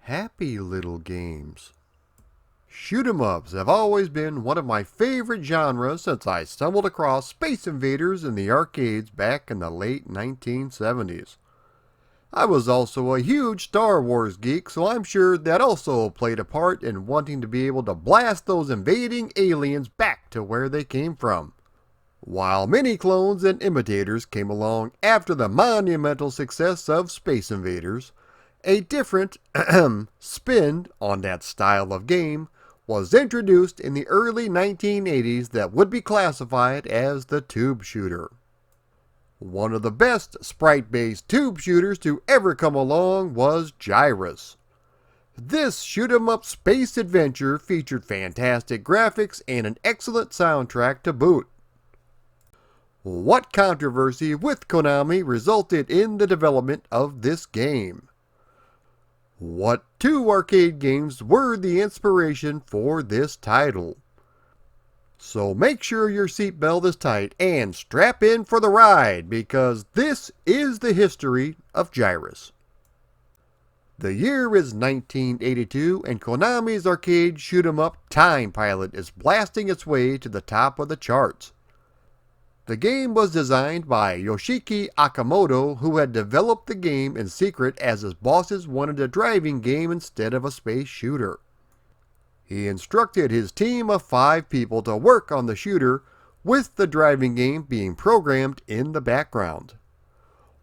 happy little games. Shoot 'em ups have always been one of my favorite genres since I stumbled across Space Invaders in the arcades back in the late 1970s. I was also a huge Star Wars geek, so I'm sure that also played a part in wanting to be able to blast those invading aliens back to where they came from. While many clones and imitators came along after the monumental success of Space Invaders, a different spin on that style of game was introduced in the early 1980s that would be classified as the tube shooter. One of the best sprite-based tube shooters to ever come along was Gyruss. This shoot-'em-up space adventure featured fantastic graphics and an excellent soundtrack to boot. What controversy with Konami resulted in the development of this game? What two arcade games were the inspiration for this title? So make sure your seatbelt is tight and strap in for the ride, because this is the history of Gyruss. The year is 1982 and Konami's arcade shoot-'em-up Time Pilot is blasting its way to the top of the charts. The game was designed by Yoshiki Akamoto, who had developed the game in secret as his bosses wanted a driving game instead of a space shooter. He instructed his team of 5 people to work on the shooter, with the driving game being programmed in the background.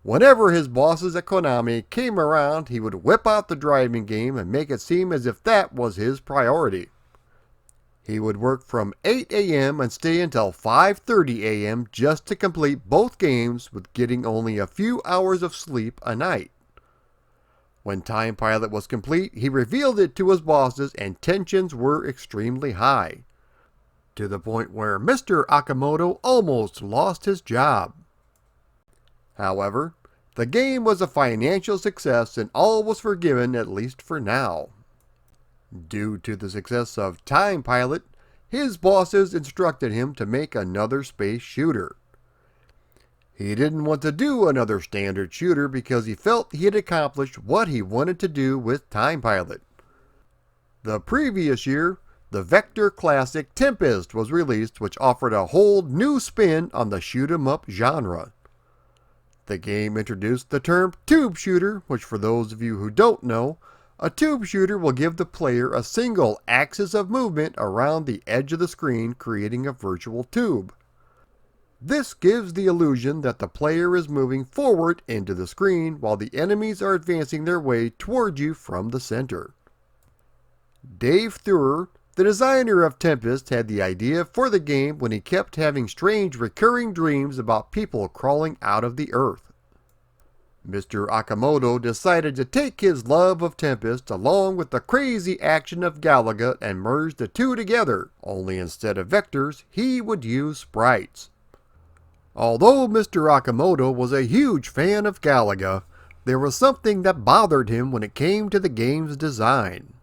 Whenever his bosses at Konami came around, he would whip out the driving game and make it seem as if that was his priority. He would work from 8 a.m. and stay until 5:30 a.m. just to complete both games, with getting only a few hours of sleep a night. When Time Pilot was complete, he revealed it to his bosses and tensions were extremely high, to the point where Mr. Akamoto almost lost his job. However, the game was a financial success and all was forgiven, at least for now. Due to the success of Time Pilot, his bosses instructed him to make another space shooter. He didn't want to do another standard shooter because he felt he had accomplished what he wanted to do with Time Pilot. The previous year, the Vector classic Tempest was released, which offered a whole new spin on the shoot-'em-up genre. The game introduced the term tube shooter, which, for those of you who don't know, a tube shooter will give the player a single axis of movement around the edge of the screen, creating a virtual tube. This gives the illusion that the player is moving forward into the screen while the enemies are advancing their way toward you from the center. Dave Thurer, the designer of Tempest, had the idea for the game when he kept having strange recurring dreams about people crawling out of the earth. Mr. Akamoto decided to take his love of Tempest along with the crazy action of Galaga and merge the two together, only instead of vectors, he would use sprites. Although Mr. Akamoto was a huge fan of Galaga, there was something that bothered him when it came to the game's design.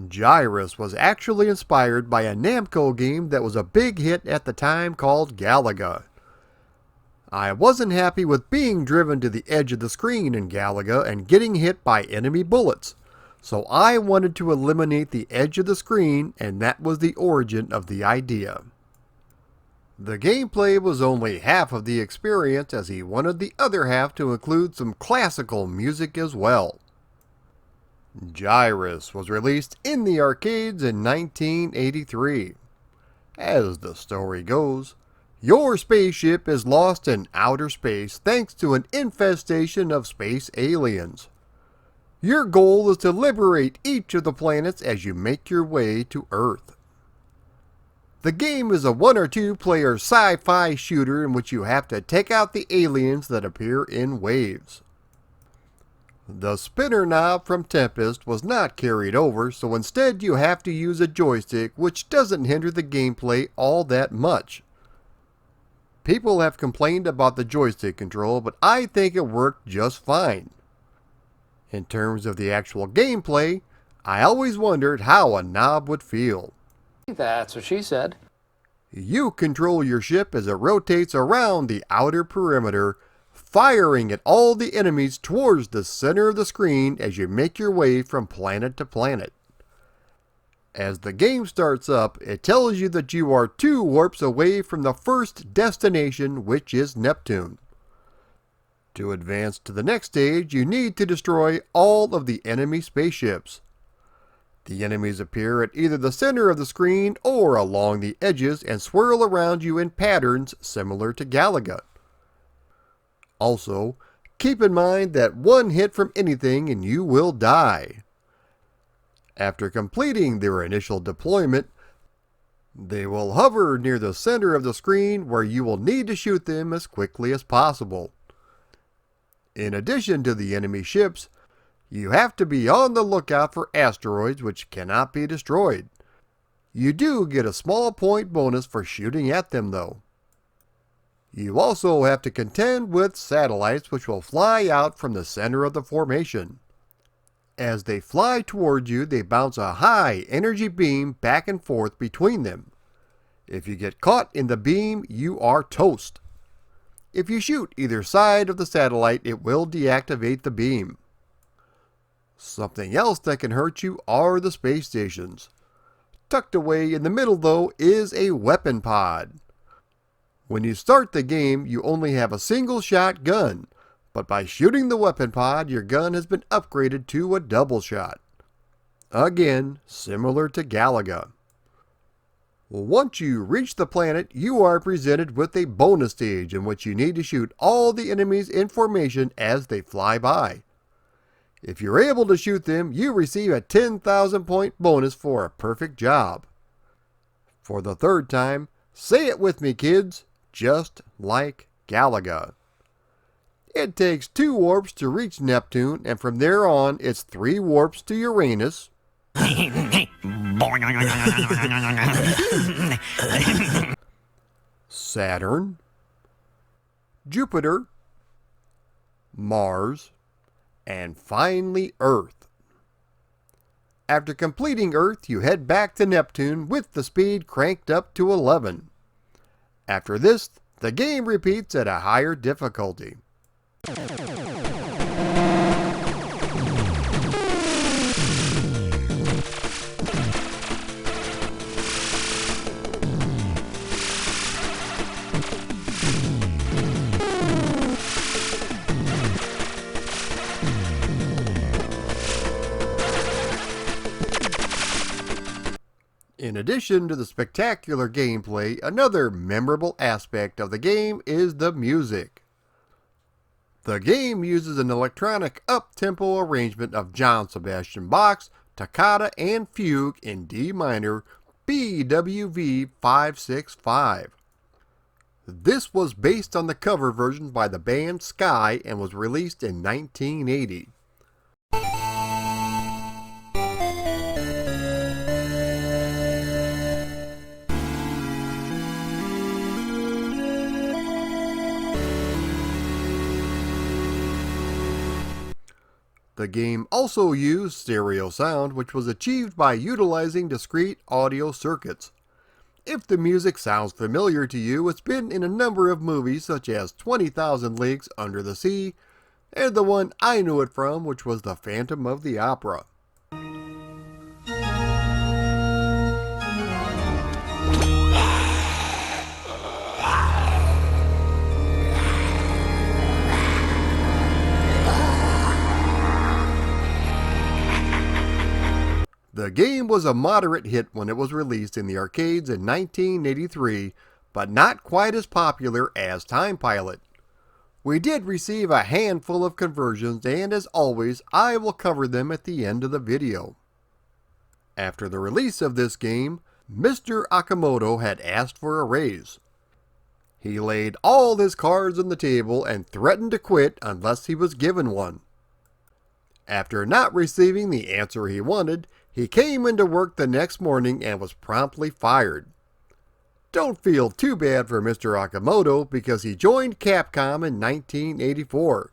Gyruss was actually inspired by a Namco game that was a big hit at the time called Galaga. I wasn't happy with being driven to the edge of the screen in Galaga and getting hit by enemy bullets, so I wanted to eliminate the edge of the screen, and that was the origin of the idea. The gameplay was only half of the experience, as he wanted the other half to include some classical music as well. Gyruss was released in the arcades in 1983. As the story goes, your spaceship is lost in outer space thanks to an infestation of space aliens. Your goal is to liberate each of the planets as you make your way to Earth. The game is a 1 or 2 player sci-fi shooter in which you have to take out the aliens that appear in waves. The spinner knob from Tempest was not carried over, so instead you have to use a joystick, which doesn't hinder the gameplay all that much. People have complained about the joystick control, but I think it worked just fine. In terms of the actual gameplay, I always wondered how a knob would feel. That's what she said. You control your ship as it rotates around the outer perimeter, firing at all the enemies towards the center of the screen as you make your way from planet to planet. As the game starts up, it tells you that you are 2 warps away from the first destination, which is Neptune. To advance to the next stage, you need to destroy all of the enemy spaceships. The enemies appear at either the center of the screen or along the edges and swirl around you in patterns similar to Galaga. Also, keep in mind that 1 hit from anything and you will die. After completing their initial deployment, they will hover near the center of the screen where you will need to shoot them as quickly as possible. In addition to the enemy ships, you have to be on the lookout for asteroids which cannot be destroyed. You do get a small point bonus for shooting at them though. You also have to contend with satellites which will fly out from the center of the formation. As they fly towards you, they bounce a high energy beam back and forth between them. If you get caught in the beam, you are toast. If you shoot either side of the satellite, it will deactivate the beam. Something else that can hurt you are the space stations. Tucked away in the middle though is a weapon pod. When you start the game, you only have a single shot gun. But by shooting the weapon pod, your gun has been upgraded to a double shot. Again, similar to Galaga. Once you reach the planet, you are presented with a bonus stage in which you need to shoot all the enemies in formation as they fly by. If you're able to shoot them, you receive a 10,000 point bonus for a perfect job. For the 3rd time, say it with me kids, just like Galaga. It takes 2 warps to reach Neptune, and from there on, it's 3 warps to Uranus, Saturn, Jupiter, Mars, and finally Earth. After completing Earth, you head back to Neptune with the speed cranked up to 11. After this, the game repeats at a higher difficulty. In addition to the spectacular gameplay, another memorable aspect of the game is the music. The game uses an electronic up-tempo arrangement of John Sebastian Bach's Toccata and Fugue in D minor, BWV 565. This was based on the cover version by the band Sky and was released in 1980. The game also used stereo sound, which was achieved by utilizing discrete audio circuits. If the music sounds familiar to you, it's been in a number of movies such as 20,000 Leagues Under the Sea, and the one I knew it from, which was The Phantom of the Opera. The game was a moderate hit when it was released in the arcades in 1983, but not quite as popular as Time Pilot. We did receive a handful of conversions, and as always, I will cover them at the end of the video. After the release of this game, Mr. Akamoto had asked for a raise. He laid all his cards on the table and threatened to quit unless he was given one. After not receiving the answer he wanted, he came into work the next morning and was promptly fired. Don't feel too bad for Mr. Akamoto because he joined Capcom in 1984.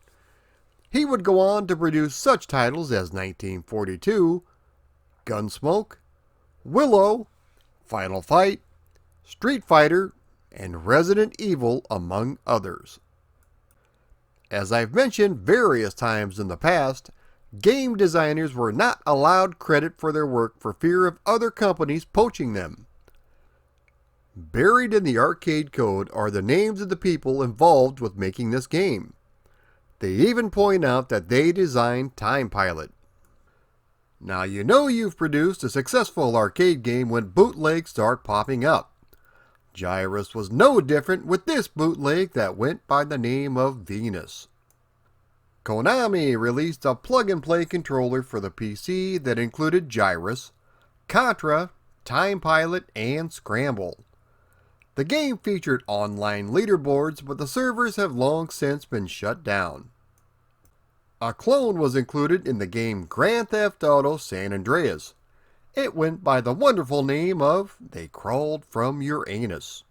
He would go on to produce such titles as 1942, Gunsmoke, Willow, Final Fight, Street Fighter, and Resident Evil, among others. As I've mentioned various times in the past, game designers were not allowed credit for their work for fear of other companies poaching them. Buried in the arcade code are the names of the people involved with making this game. They even point out that they designed Time Pilot. Now you know you've produced a successful arcade game when bootlegs start popping up. Gyruss was no different with this bootleg that went by the name of Venus. Konami released a plug-and-play controller for the PC that included Gyruss, Contra, Time Pilot, and Scramble. The game featured online leaderboards, but the servers have long since been shut down. A clone was included in the game Grand Theft Auto San Andreas. It went by the wonderful name of They Crawled From Your Anus.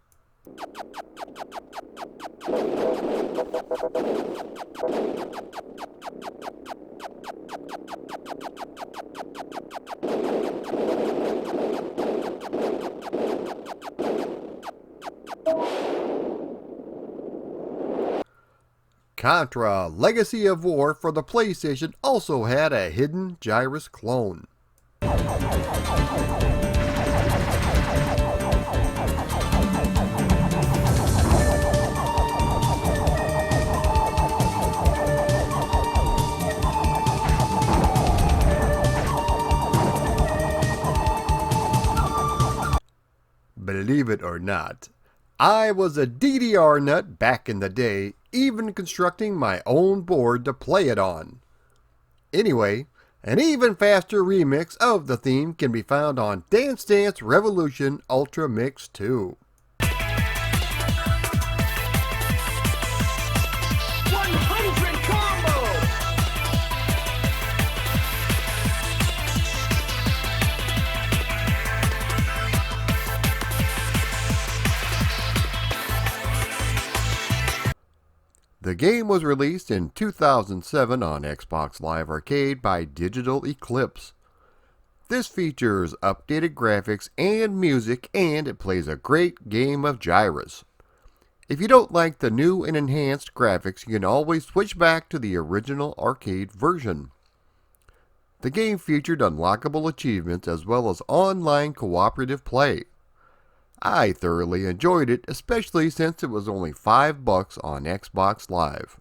Contra Legacy of War for the PlayStation also had a hidden Gyruss clone. Believe it or not, I was a DDR nut back in the day, even constructing my own board to play it on. Anyway, an even faster remix of the theme can be found on Dance Dance Revolution Ultra Mix 2. 100 combo! The game was released in 2007 on Xbox Live Arcade by Digital Eclipse. This features updated graphics and music, and it plays a great game of Gyruss. If you don't like the new and enhanced graphics, you can always switch back to the original arcade version. The game featured unlockable achievements as well as online cooperative play. I thoroughly enjoyed it, especially since it was only $5 on Xbox Live.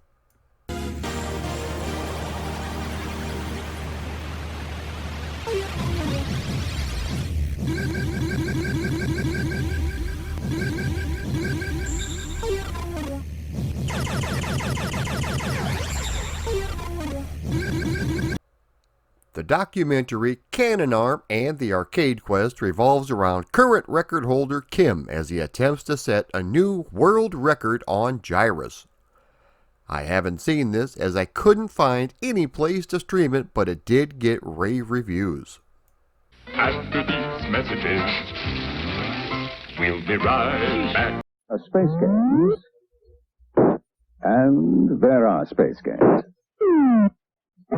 The documentary Cannon Arm and the Arcade Quest revolves around current record holder Kim as he attempts to set a new world record on Gyruss. I haven't seen this as I couldn't find any place to stream it, but it did get rave reviews. After these messages, we'll be right back. Space games. And there are space games.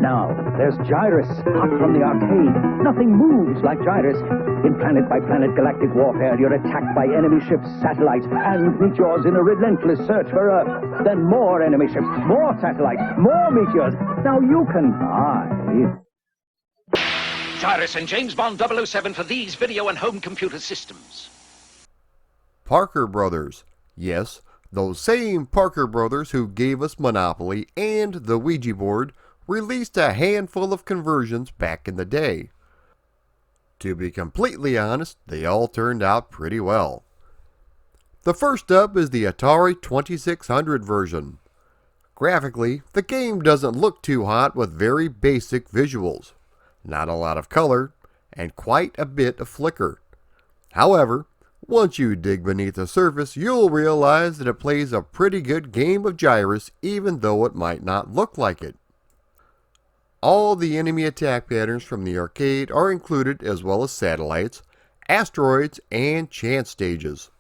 Now, there's Gyruss, hot from the arcade. Nothing moves like Gyruss. In planet-by-planet galactic warfare, you're attacked by enemy ships, satellites, and meteors in a relentless search for Earth. Then more enemy ships, more satellites, more meteors. Now you can buy Gyruss and James Bond 007 for these video and home computer systems. Parker Brothers. Yes, those same Parker Brothers who gave us Monopoly and the Ouija board released a handful of conversions back in the day. To be completely honest, they all turned out pretty well. The first up is the Atari 2600 version. Graphically, the game doesn't look too hot with very basic visuals, not a lot of color, and quite a bit of flicker. However, once you dig beneath the surface, you'll realize that it plays a pretty good game of Gyruss even though it might not look like it. All the enemy attack patterns from the arcade are included, as well as satellites, asteroids, and chance stages.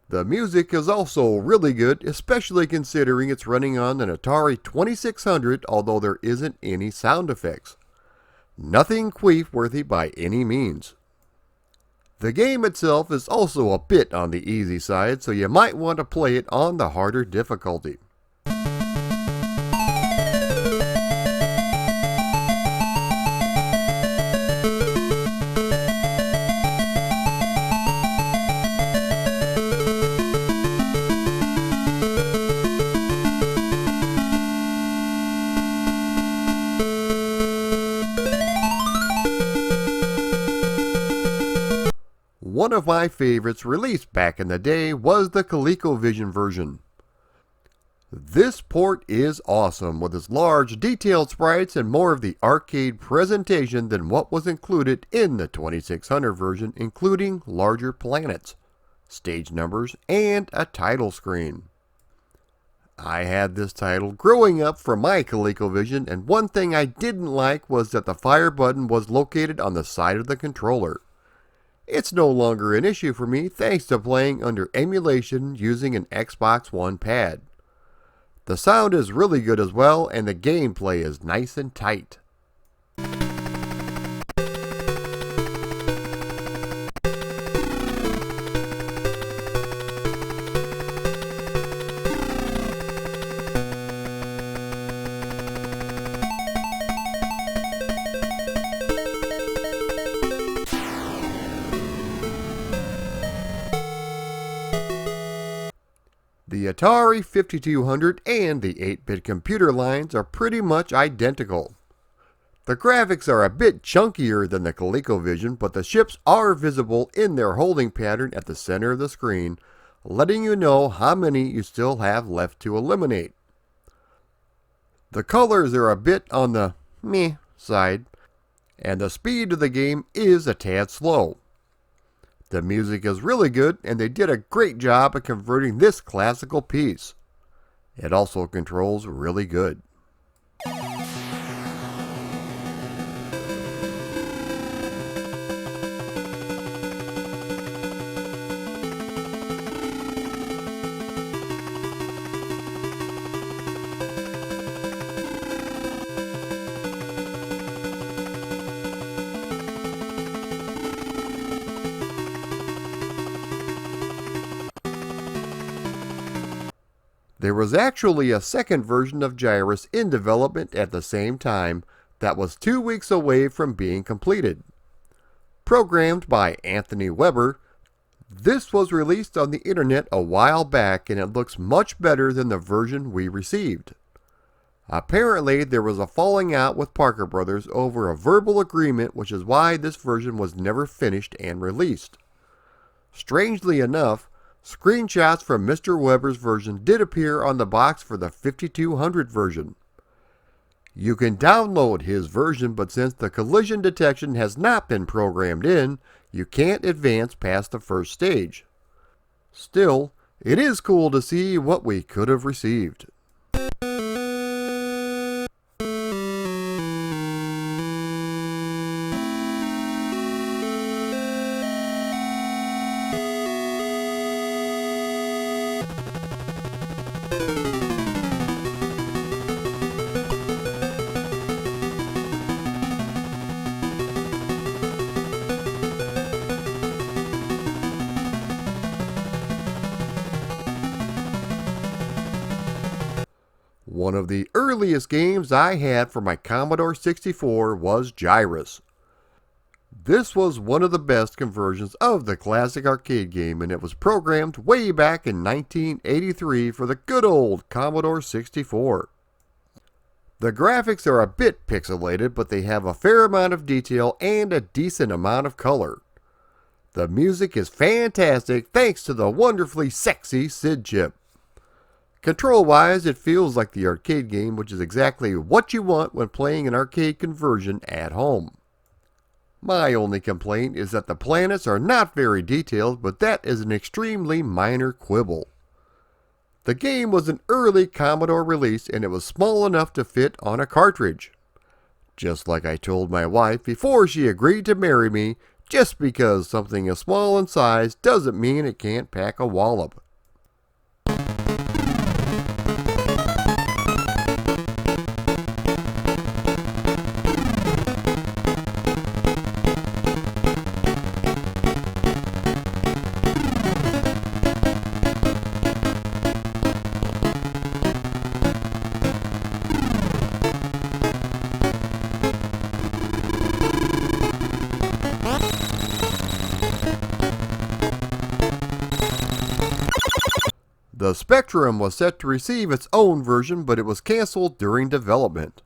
The music is also really good, especially considering it's running on an Atari 2600, although there isn't any sound effects. Nothing queef-worthy by any means. The game itself is also a bit on the easy side, so you might want to play it on the harder difficulty. one of my favorites released back in the day was the ColecoVision version. This port is awesome with its large detailed sprites and more of the arcade presentation than what was included in the 2600 version, including larger planets, stage numbers, and a title screen. I had this title growing up from my ColecoVision, and one thing I didn't like was that the fire button was located on the side of the controller. It's no longer an issue for me thanks to playing under emulation using an Xbox One pad. The sound is really good as well, and the gameplay is nice and tight. The Atari 5200 and the 8-bit computer lines are pretty much identical. The graphics are a bit chunkier than the ColecoVision, but the ships are visible in their holding pattern at the center of the screen, letting you know how many you still have left to eliminate. The colors are a bit on the meh side, and the speed of the game is a tad slow. The music is really good, and they did a great job of converting this classical piece. It also controls really good. There was actually a second version of Gyruss in development at the same time that was 2 weeks away from being completed. Programmed by Anthony Weber, this was released on the internet a while back and it looks much better than the version we received. Apparently there was a falling out with Parker Brothers over a verbal agreement, which is why this version was never finished and released. Strangely enough, screenshots from Mr. Weber's version did appear on the box for the 5200 version. You can download his version, but since the collision detection has not been programmed in, you can't advance past the first stage. Still, it is cool to see what we could have received. One of the earliest games I had for my Commodore 64 was Gyruss. This was one of the best conversions of the classic arcade game, and it was programmed way back in 1983 for the good old Commodore 64. The graphics are a bit pixelated, but they have a fair amount of detail and a decent amount of color. The music is fantastic thanks to the wonderfully sexy SID chip. Control-wise, it feels like the arcade game, which is exactly what you want when playing an arcade conversion at home. My only complaint is that the planets are not very detailed, but that is an extremely minor quibble. The game was an early Commodore release and it was small enough to fit on a cartridge. Just like I told my wife before she agreed to marry me, just because something is small in size doesn't mean it can't pack a wallop. The Spectrum was set to receive its own version, but it was canceled during development.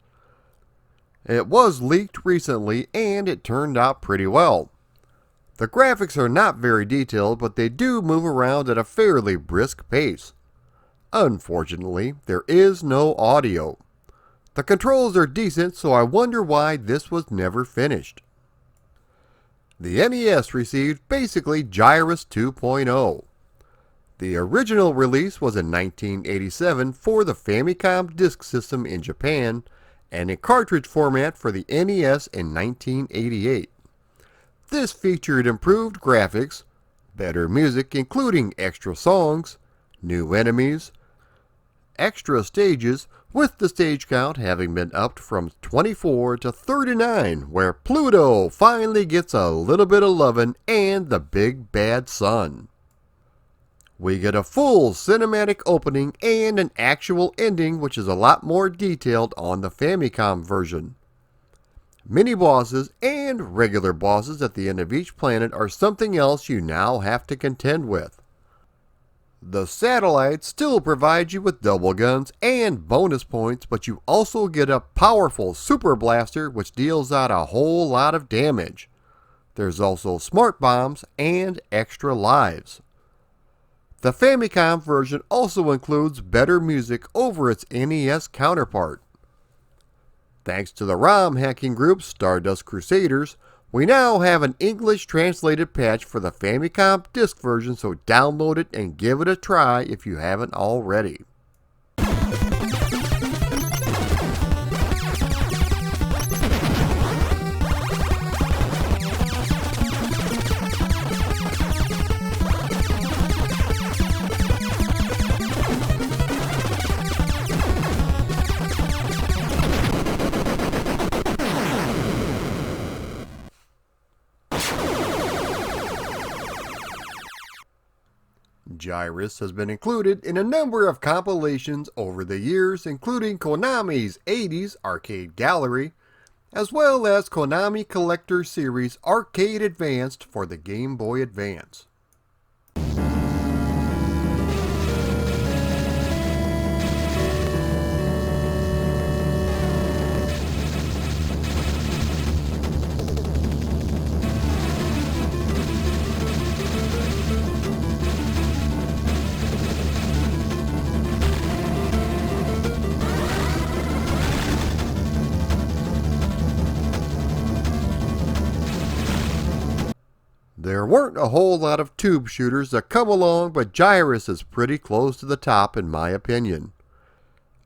It was leaked recently and it turned out pretty well. The graphics are not very detailed, but they do move around at a fairly brisk pace. Unfortunately, there is no audio. The controls are decent, so I wonder why this was never finished. The NES received basically Gyruss 2.0. The original release was in 1987 for the Famicom Disk System in Japan, and in cartridge format for the NES in 1988. This featured improved graphics, better music including extra songs, new enemies, extra stages, with the stage count having been upped from 24 to 39, where Pluto finally gets a little bit of lovin' and the big bad sun. We get a full cinematic opening and an actual ending, which is a lot more detailed on the Famicom version. Mini-bosses and regular bosses at the end of each planet are something else you now have to contend with. The satellites still provide you with double guns and bonus points, but you also get a powerful super blaster which deals out a whole lot of damage. There's also smart bombs and extra lives. The Famicom version also includes better music over its NES counterpart. Thanks to the ROM hacking group Stardust Crusaders, we now have an English translated patch for the Famicom disc version, so download it and give it a try if you haven't already. Gyruss has been included in a number of compilations over the years, including Konami's 80s Arcade Gallery, as well as Konami Collector Series Arcade Advanced for the Game Boy Advance. There weren't a whole lot of tube shooters that come along, but Gyruss is pretty close to the top in my opinion.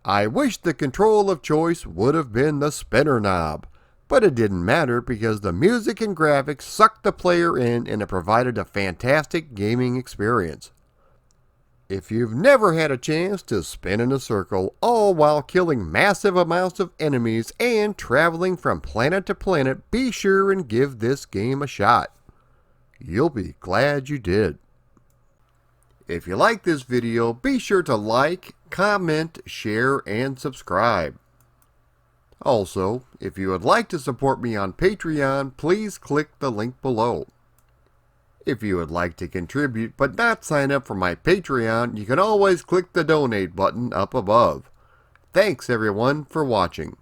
I wish the control of choice would have been the spinner knob, but it didn't matter because the music and graphics sucked the player in and it provided a fantastic gaming experience. If you've never had a chance to spin in a circle, all while killing massive amounts of enemies and traveling from planet to planet, be sure and give this game a shot. You'll be glad you did. If you like this video, be sure to like, comment, share, and subscribe. Also, if you would like to support me on Patreon, please click the link below. If you would like to contribute but not sign up for my Patreon, you can always click the donate button up above. Thanks everyone for watching.